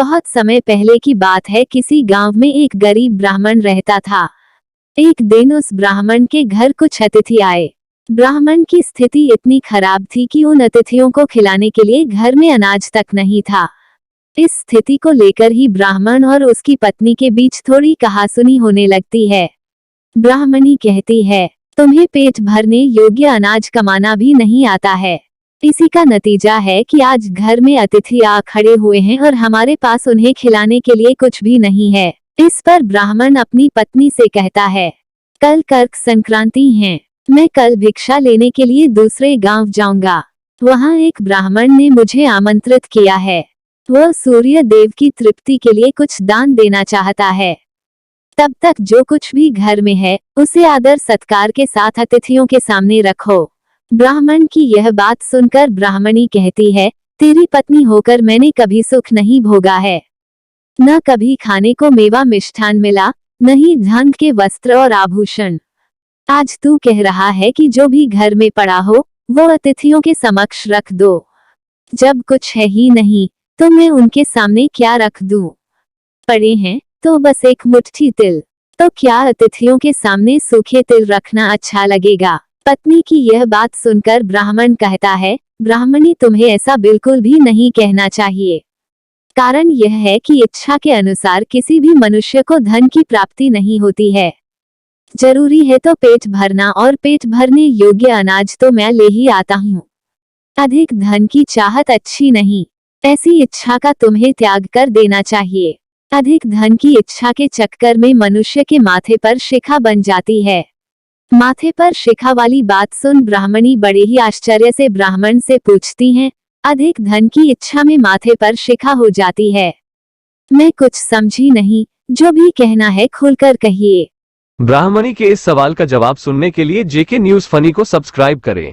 बहुत समय पहले की बात है। किसी गांव में एक गरीब ब्राह्मण रहता था। एक दिन उस ब्राह्मण के घर कुछ अतिथि आए। ब्राह्मण की स्थिति इतनी खराब थी कि उन अतिथियों को खिलाने के लिए घर में अनाज तक नहीं था। इस स्थिति को लेकर ही ब्राह्मण और उसकी पत्नी के बीच थोड़ी कहासुनी होने लगती है। ब्राह्मणी कहती है, तुम्हें पेट भरने योग्य अनाज कमाना भी नहीं आता है। इसी का नतीजा है कि आज घर में अतिथि आ खड़े हुए हैं और हमारे पास उन्हें खिलाने के लिए कुछ भी नहीं है। इस पर ब्राह्मण अपनी पत्नी से कहता है, कल कर्क संक्रांति है, मैं कल भिक्षा लेने के लिए दूसरे गांव जाऊंगा। वहां एक ब्राह्मण ने मुझे आमंत्रित किया है। वह सूर्य देव की तृप्ति के लिए कुछ दान देना चाहता है। तब तक जो कुछ भी घर में है उसे आदर सत्कार के साथ अतिथियों के सामने रखो। ब्राह्मण की यह बात सुनकर ब्राह्मणी कहती है, तेरी पत्नी होकर मैंने कभी सुख नहीं भोगा है। न कभी खाने को मेवा मिष्ठान मिला, न ही धन के वस्त्र और आभूषण। आज तू कह रहा है कि जो भी घर में पड़ा हो वो अतिथियों के समक्ष रख दो। जब कुछ है ही नहीं तो मैं उनके सामने क्या रख दूं? पड़े हैं तो बस एक मुट्ठी तिल, तो क्या अतिथियों के सामने सूखे तिल रखना अच्छा लगेगा? पत्नी की यह बात सुनकर ब्राह्मण कहता है, ब्राह्मणी तुम्हें ऐसा बिल्कुल भी नहीं कहना चाहिए। कारण यह है कि इच्छा के अनुसार किसी भी मनुष्य को धन की प्राप्ति नहीं होती है। जरूरी है तो पेट भरना, और पेट भरने योग्य अनाज तो मैं ले ही आता हूँ। अधिक धन की चाहत अच्छी नहीं, ऐसी इच्छा का तुम्हें त्याग कर देना चाहिए। अधिक धन की इच्छा के चक्कर में मनुष्य के माथे पर शिखा बन जाती है। माथे पर शिखा वाली बात सुन ब्राह्मणी बड़े ही आश्चर्य से ब्राह्मण से पूछती हैं, अधिक धन की इच्छा में माथे पर शिखा हो जाती है? मैं कुछ समझी नहीं, जो भी कहना है खुलकर कहिए। ब्राह्मणी के इस सवाल का जवाब सुनने के लिए जेके न्यूज फनी को सब्सक्राइब करें।